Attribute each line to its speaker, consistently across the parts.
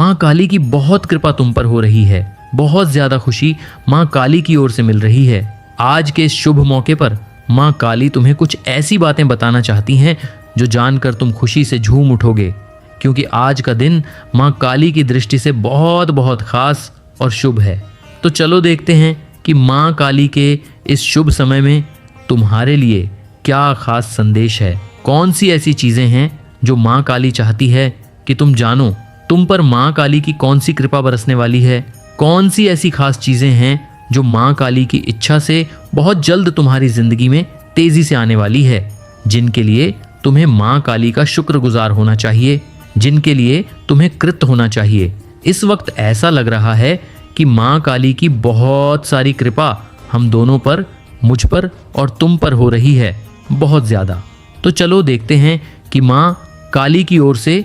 Speaker 1: माँ काली की बहुत कृपा तुम पर हो रही है। बहुत ज्यादा खुशी माँ काली की ओर से मिल रही है। आज के इस शुभ मौके पर माँ काली तुम्हें कुछ ऐसी बातें बताना चाहती हैं जो जानकर तुम खुशी से झूम उठोगे, क्योंकि आज का दिन माँ काली की दृष्टि से बहुत बहुत खास और शुभ है। तो चलो देखते हैं कि माँ काली के इस शुभ समय में तुम्हारे लिए क्या खास संदेश है। कौन सी ऐसी चीजें हैं जो माँ काली चाहती है कि तुम जानो। तुम पर माँ काली की कौन सी कृपा बरसने वाली है। कौन सी ऐसी खास चीजें हैं जो माँ काली की इच्छा से बहुत जल्द तुम्हारी जिंदगी में तेजी से आने वाली है, जिनके लिए तुम्हें माँ काली का शुक्रगुजार होना चाहिए, जिनके लिए तुम्हें कृत होना चाहिए। इस वक्त ऐसा लग रहा है कि माँ काली की बहुत सारी कृपा हम दोनों पर, मुझ पर और तुम पर हो रही है, बहुत ज्यादा। तो चलो देखते हैं कि माँ काली की ओर से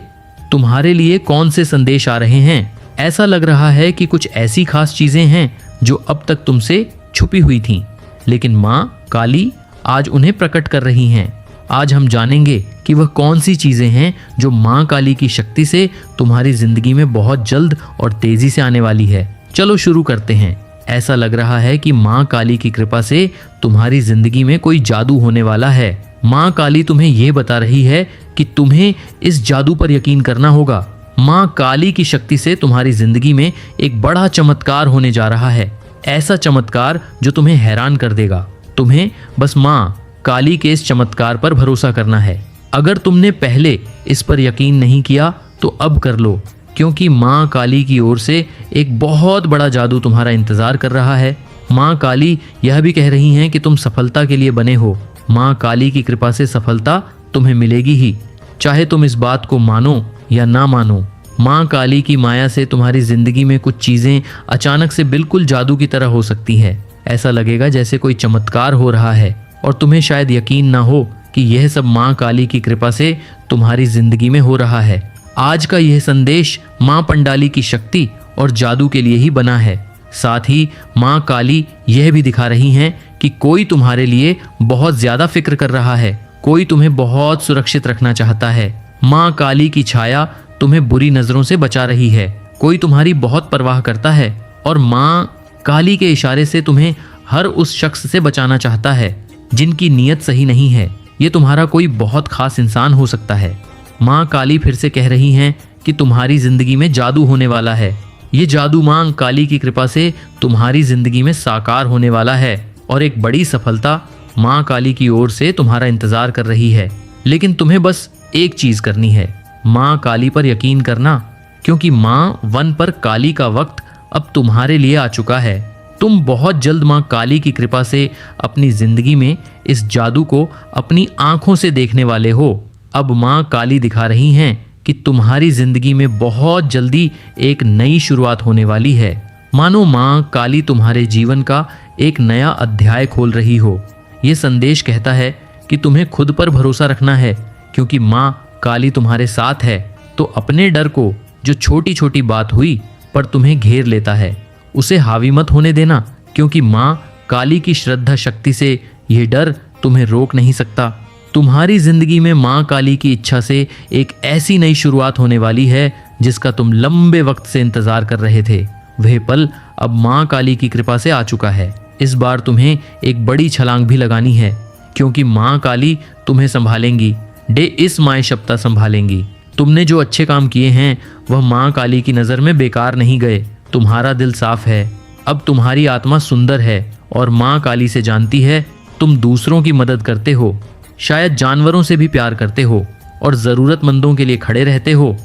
Speaker 1: तुम्हारे लिए कौन से संदेश आ रहे हैं। ऐसा लग रहा है कि कुछ ऐसी खास चीजें हैं जो अब तक तुमसे छुपी हुई थीं, लेकिन माँ काली आज उन्हें प्रकट कर रही हैं। आज हम जानेंगे कि वह कौन सी चीजें हैं जो माँ काली की शक्ति से तुम्हारी जिंदगी में बहुत जल्द और तेजी से आने वाली है। चलो शुरू करते हैं। ऐसा लग रहा है कि माँ काली की कृपा से तुम्हारी जिंदगी में कोई जादू होने वाला है। माँ काली तुम्हें यह बता रही है कि तुम्हें इस जादू पर यकीन करना होगा। माँ काली की शक्ति से तुम्हारी जिंदगी में एक बड़ा चमत्कार होने जा रहा है, ऐसा चमत्कार जो तुम्हें हैरान कर देगा। तुम्हें बस माँ काली के इस चमत्कार पर भरोसा करना है। अगर तुमने पहले इस पर यकीन नहीं किया तो अब कर लो, क्योंकि माँ काली की ओर से एक बहुत बड़ा जादू तुम्हारा इंतजार कर रहा है। माँ काली यह भी कह रही हैं कि तुम सफलता के लिए बने हो। माँ काली की कृपा से सफलता तुम्हें मिलेगी ही, चाहे तुम इस बात को मानो या ना मानो। माँ काली की माया से तुम्हारी जिंदगी में कुछ चीजें अचानक से बिल्कुल जादू की तरह हो सकती है। ऐसा लगेगा जैसे कोई चमत्कार हो रहा है और तुम्हें शायद यकीन ना हो कि यह सब माँ काली की कृपा से तुम्हारी जिंदगी में हो रहा है। आज का यह संदेश माँ पंडाली की शक्ति और जादू के लिए ही बना है। साथ ही माँ काली यह भी दिखा रही हैं कि कोई तुम्हारे लिए बहुत ज्यादा फिक्र कर रहा है, कोई तुम्हें बहुत सुरक्षित रखना चाहता है। माँ काली की छाया तुम्हें बुरी नजरों से बचा रही है, कोई तुम्हारी बहुत परवाह करता है और माँ काली के इशारे से तुम्हें हर उस शख्स से बचाना चाहता है जिनकी नीयत सही नहीं है। ये तुम्हारा कोई बहुत खास इंसान हो सकता है। माँ काली फिर से कह रही हैं कि तुम्हारी जिंदगी में जादू होने वाला है। ये जादू माँ काली की कृपा से तुम्हारी जिंदगी में साकार होने वाला है और एक बड़ी सफलता माँ काली की ओर से तुम्हारा इंतजार कर रही है। लेकिन तुम्हें बस एक चीज करनी है, माँ काली पर यकीन करना, क्योंकि माँ वन पर काली का वक्त अब तुम्हारे लिए आ चुका है। तुम बहुत जल्द माँ काली की कृपा से अपनी जिंदगी में इस जादू को अपनी आंखों से देखने वाले हो। अब माँ काली दिखा रही हैं कि तुम्हारी जिंदगी में बहुत जल्दी एक नई शुरुआत होने वाली है। मानो माँ काली तुम्हारे जीवन का एक नया अध्याय खोल रही हो। ये संदेश कहता है कि तुम्हें खुद पर भरोसा रखना है, क्योंकि माँ काली तुम्हारे साथ है। तो अपने डर को, जो छोटी छोटी बात हुई पर तुम्हें घेर लेता है, उसे हावी मत होने देना, क्योंकि माँ काली की श्रद्धा शक्ति से यह डर तुम्हें रोक नहीं सकता। तुम्हारी जिंदगी में माँ काली की इच्छा से एक ऐसी नई शुरुआत होने वाली है जिसका तुम लंबे वक्त से इंतजार कर रहे थे। वह पल अब माँ काली की कृपा से आ चुका है। इस बार तुम्हें एक बड़ी छलांग भी लगानी है, क्योंकि माँ काली तुम्हें संभालेंगी। Day is my शप्ता संभालेंगी। तुमने जो अच्छे काम किए हैं वह माँ काली की नज़र में बेकार नहीं गए। तुम्हारा दिल साफ है, अब तुम्हारी आत्मा सुंदर है और माँ काली से जानती है तुम दूसरों की मदद करते हो, शायद जानवरों से भी प्यार करते हो और ज़रूरतमंदों के लिए खड़े रहते हो।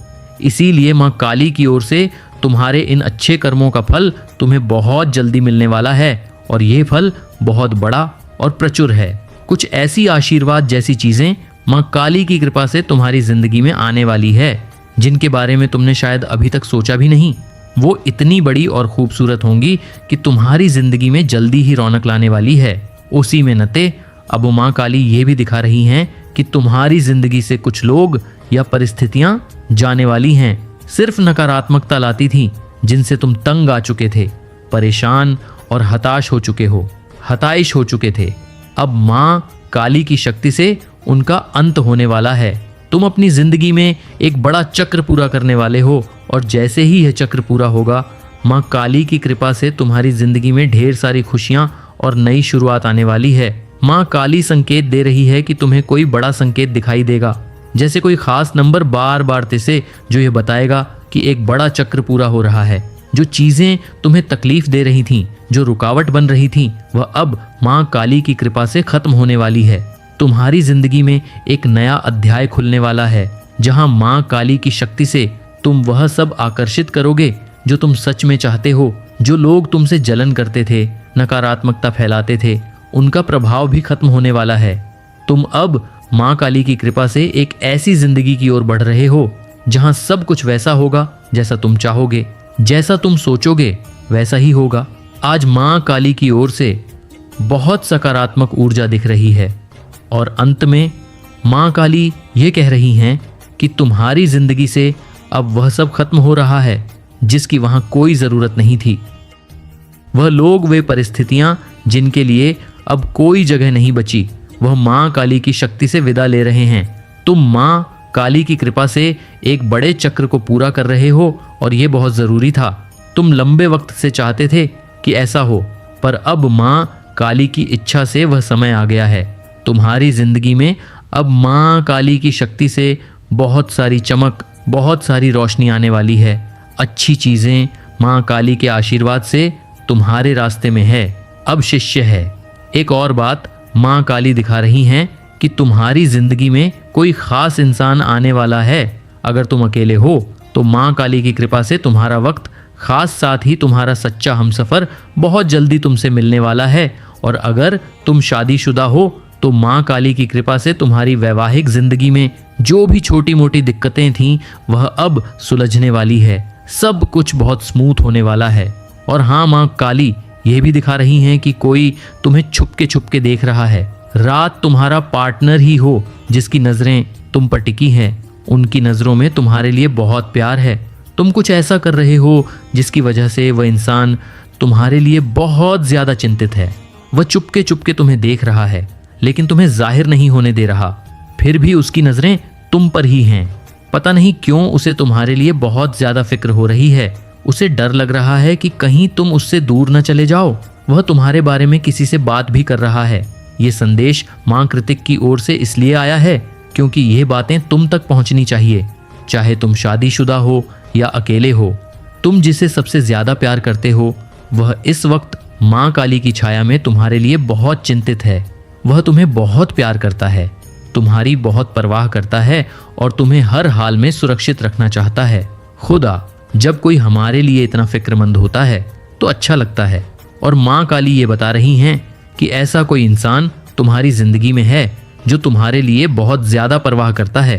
Speaker 1: इसीलिए माँ काली की ओर से तुम्हारे इन अच्छे कर्मों का फल तुम्हें बहुत जल्दी मिलने वाला है और ये फल बहुत बड़ा और प्रचुर है। कुछ ऐसी आशीर्वाद जैसी चीज़ें माँ काली की कृपा से तुम्हारी जिंदगी में आने वाली है जिनके बारे में तुमने शायद अभी तक सोचा भी नहीं। वो इतनी बड़ी और खूबसूरत होंगी कि तुम्हारी जिंदगी में जल्दी ही रौनक लाने वाली है। उसी में नते अब माँ काली ये भी दिखा रही हैं कि तुम्हारी जिंदगी से कुछ लोग या परिस्थितियां जाने वाली हैं, सिर्फ नकारात्मकता लाती थी, जिनसे तुम तंग आ चुके थे, परेशान और हताश हो चुके थे। अब माँ काली की शक्ति से उनका अंत होने वाला है। तुम अपनी जिंदगी में एक बड़ा चक्र पूरा करने वाले हो और जैसे ही यह चक्र पूरा होगा, माँ काली की कृपा से तुम्हारी जिंदगी में ढेर सारी खुशियाँ और नई शुरुआत आने वाली है। माँ काली संकेत दे रही है कि तुम्हें कोई बड़ा संकेत दिखाई देगा, जैसे कोई खास नंबर बार बार तिसे जो ये बताएगा कि एक बड़ा चक्र पूरा हो रहा है। जो चीजें तुम्हें तकलीफ दे रही थीं, जो रुकावट बन रही थीं, वह अब माँ काली की कृपा से खत्म होने वाली है। तुम्हारी जिंदगी में एक नया अध्याय खुलने वाला है, जहां माँ काली की शक्ति से तुम वह सब आकर्षित करोगे जो तुम सच में चाहते हो। जो लोग तुमसे जलन करते थे, नकारात्मकता फैलाते थे, उनका प्रभाव भी खत्म होने वाला है। तुम अब माँ काली की कृपा से एक ऐसी जिंदगी की ओर बढ़ रहे हो जहां सब कुछ वैसा होगा जैसा तुम चाहोगे, जैसा तुम सोचोगे वैसा ही होगा। आज माँ काली की ओर से बहुत सकारात्मक ऊर्जा दिख रही है और अंत में माँ काली ये कह रही हैं कि तुम्हारी जिंदगी से अब वह सब खत्म हो रहा है जिसकी वहां कोई जरूरत नहीं थी। वह लोग, वे परिस्थितियां जिनके लिए अब कोई जगह नहीं बची, वह माँ काली की शक्ति से विदा ले रहे हैं। तुम माँ काली की कृपा से एक बड़े चक्र को पूरा कर रहे हो और यह बहुत जरूरी था। तुम लंबे वक्त से चाहते थे कि ऐसा हो, पर अब माँ काली की इच्छा से वह समय आ गया है। तुम्हारी जिंदगी में अब माँ काली की शक्ति से बहुत सारी चमक, बहुत सारी रोशनी आने वाली है। अच्छी चीजें माँ काली के आशीर्वाद से तुम्हारे रास्ते में है। अब शिष्य है। एक और बात माँ काली दिखा रही हैं कि तुम्हारी जिंदगी में कोई खास इंसान आने वाला है। अगर तुम अकेले हो तो माँ काली की कृपा से तुम्हारा वक्त खास, साथ ही तुम्हारा सच्चा हमसफर बहुत जल्दी तुमसे मिलने वाला है। और अगर तुम शादीशुदा हो तो माँ काली की कृपा से तुम्हारी वैवाहिक जिंदगी में जो भी छोटी मोटी दिक्कतें थीं वह अब सुलझने वाली है। सब कुछ बहुत स्मूथ होने वाला है। और हाँ, माँ काली ये भी दिखा रही हैं कि कोई तुम्हें छुप के देख रहा है। रात तुम्हारा पार्टनर ही हो जिसकी नजरें तुम पर टिकी हैं, उनकी नजरों में तुम्हारे लिए बहुत प्यार है। तुम कुछ ऐसा कर रहे हो जिसकी वजह से वह इंसान तुम्हारे लिए बहुत ज्यादा चिंतित है। वह चुपके तुम्हें देख रहा है, लेकिन तुम्हें जाहिर नहीं होने दे रहा। फिर भी उसकी नजरें तुम पर ही हैं। पता नहीं क्यों उसे तुम्हारे लिए बहुत ज्यादा फिक्र हो रही है। उसे डर लग रहा है कि कहीं तुम उससे दूर न चले जाओ। वह तुम्हारे बारे में किसी से बात भी कर रहा है। ये संदेश माँ कृतिक की ओर से इसलिए आया है क्योंकि ये बातें तुम तक पहुंचनी चाहिए, चाहे तुम शादीशुदा हो या अकेले हो। तुम जिसे सबसे ज्यादा प्यार करते हो वह इस वक्त माँ काली की छाया में तुम्हारे लिए बहुत चिंतित है। वह तुम्हें बहुत प्यार करता है, तुम्हारी बहुत परवाह करता है और तुम्हें हर हाल में सुरक्षित रखना चाहता है। खुदा, जब कोई हमारे लिए इतना फिक्रमंद होता है तो अच्छा लगता है। और माँ काली ये बता रही हैं कि ऐसा कोई इंसान तुम्हारी जिंदगी में है जो तुम्हारे लिए बहुत ज्यादा परवाह करता है।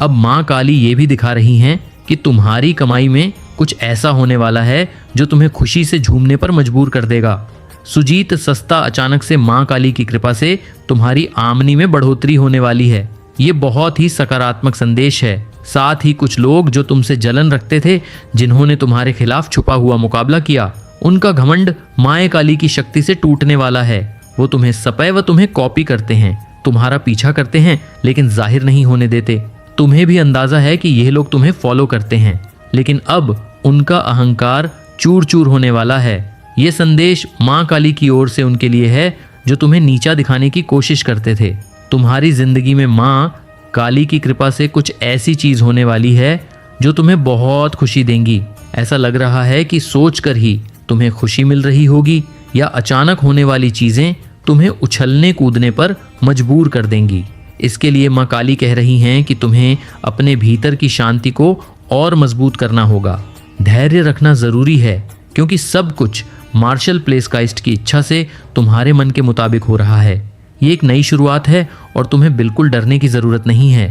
Speaker 1: अब माँ काली ये भी दिखा रही हैं कि तुम्हारी कमाई में कुछ ऐसा होने वाला है जो तुम्हें खुशी से झूमने पर मजबूर कर देगा। सुजीत, सस्ता अचानक से माँ काली की कृपा से तुम्हारी आमदनी में बढ़ोतरी होने वाली है। ये बहुत ही सकारात्मक संदेश है। साथ ही कुछ लोग जो तुमसे जलन रखते थे, जिन्होंने तुम्हारे खिलाफ छुपा हुआ मुकाबला किया, उनका घमंड माँ काली की शक्ति से टूटने वाला है। वो तुम्हें सदैव तुम्हें कॉपी करते हैं, तुम्हारा पीछा करते हैं, लेकिन जाहिर नहीं होने देते। तुम्हें भी अंदाजा है कि यह लोग तुम्हें फॉलो करते हैं, लेकिन अब उनका अहंकार चूर चूर होने वाला है। ये संदेश माँ काली की ओर से उनके लिए है जो तुम्हें नीचा दिखाने की कोशिश करते थे। तुम्हारी जिंदगी में माँ काली की कृपा से कुछ ऐसी चीज होने वाली है जो तुम्हें बहुत खुशी देंगी। ऐसा लग रहा है कि सोचकर ही तुम्हें खुशी मिल रही होगी, या अचानक होने वाली चीजें तुम्हें उछलने कूदने पर मजबूर कर देंगी। इसके लिए माँ काली कह रही हैं कि तुम्हें अपने भीतर की शांति को और मजबूत करना होगा। धैर्य रखना जरूरी है क्योंकि सब कुछ मार्शल प्लेसकाइस्ट की इच्छा से तुम्हारे मन के मुताबिक हो रहा है। ये एक नई शुरुआत है और तुम्हें बिल्कुल डरने की जरूरत नहीं है।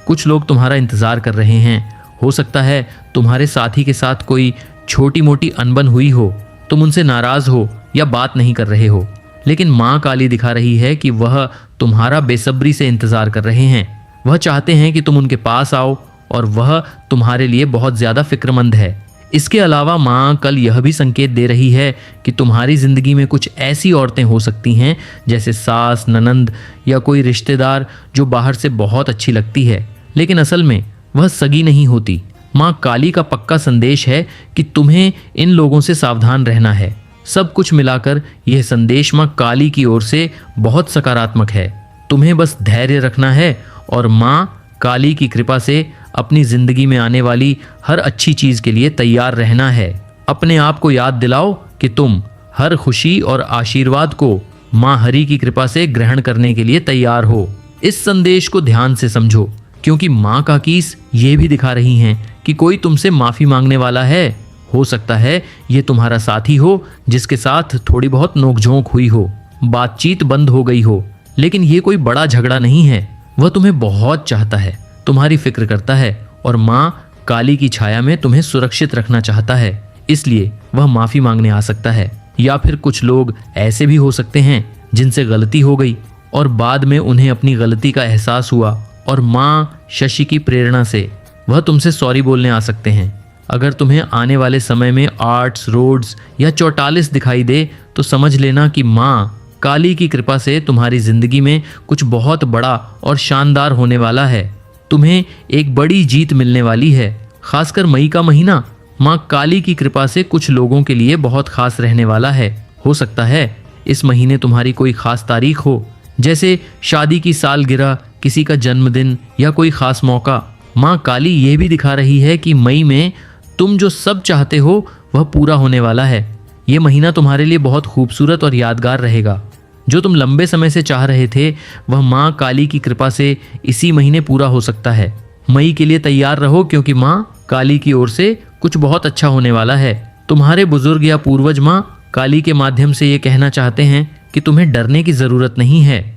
Speaker 1: कुछ लोग तुम्हारा इंतजार कर रहे हैं। हो सकता है तुम्हारे साथी के साथ कोई छोटी मोटी अनबन हुई हो, तुम उनसे नाराज हो या बात नहीं कर रहे हो, लेकिन माँ काली दिखा रही है कि वह तुम्हारा बेसब्री से इंतजार कर रहे हैं। वह चाहते हैं कि तुम उनके पास आओ और वह तुम्हारे लिए बहुत ज्यादा फिक्रमंद है। इसके अलावा माँ कल यह भी संकेत दे रही है कि तुम्हारी जिंदगी में कुछ ऐसी औरतें हो सकती हैं, जैसे सास, ननंद या कोई रिश्तेदार, जो बाहर से बहुत अच्छी लगती है लेकिन असल में वह सगी नहीं होती। माँ काली का पक्का संदेश है कि तुम्हें इन लोगों से सावधान रहना है। सब कुछ मिलाकर यह संदेश माँ काली की ओर से बहुत सकारात्मक है। तुम्हें बस धैर्य रखना है और माँ काली की कृपा से अपनी जिंदगी में आने वाली हर अच्छी चीज के लिए तैयार रहना है। अपने आप को याद दिलाओ कि तुम हर खुशी और आशीर्वाद को माँ हरि की कृपा से ग्रहण करने के लिए तैयार हो। इस संदेश को ध्यान से समझो, क्योंकि माँ काकीस ये भी दिखा रही हैं कि कोई तुमसे माफी मांगने वाला है। हो सकता है ये तुम्हारा साथी हो जिसके साथ थोड़ी बहुत नोकझोंक हुई हो, बातचीत बंद हो गई हो, लेकिन ये कोई बड़ा झगड़ा नहीं है। वह तुम्हें बहुत चाहता है, तुम्हारी फिक्र करता है और माँ काली की छाया में तुम्हें सुरक्षित रखना चाहता है, इसलिए वह माफी मांगने आ सकता है। या फिर कुछ लोग ऐसे भी हो सकते हैं जिनसे गलती हो गई और बाद में उन्हें अपनी गलती का एहसास हुआ और माँ शशि की प्रेरणा से वह तुमसे सॉरी बोलने आ सकते हैं। अगर तुम्हें आने वाले समय में आर्ट्स, रोड्स या 44 दिखाई दे तो समझ लेना कि माँ काली की कृपा से तुम्हारी जिंदगी में कुछ बहुत बड़ा और शानदार होने वाला है। तुम्हें एक बड़ी जीत मिलने वाली है। खासकर मई का महीना माँ काली की कृपा से कुछ लोगों के लिए बहुत खास रहने वाला है। हो सकता है इस महीने तुम्हारी कोई खास तारीख हो, जैसे शादी की सालगिरह, किसी का जन्मदिन या कोई खास मौका। माँ काली ये भी दिखा रही है कि मई में तुम जो सब चाहते हो वह पूरा होने वाला है। ये महीना तुम्हारे लिए बहुत खूबसूरत और यादगार रहेगा। जो तुम लंबे समय से चाह रहे थे वह माँ काली की कृपा से इसी महीने पूरा हो सकता है। मई के लिए तैयार रहो, क्योंकि माँ काली की ओर से कुछ बहुत अच्छा होने वाला है। तुम्हारे बुजुर्ग या पूर्वज माँ काली के माध्यम से ये कहना चाहते हैं कि तुम्हें डरने की जरूरत नहीं है।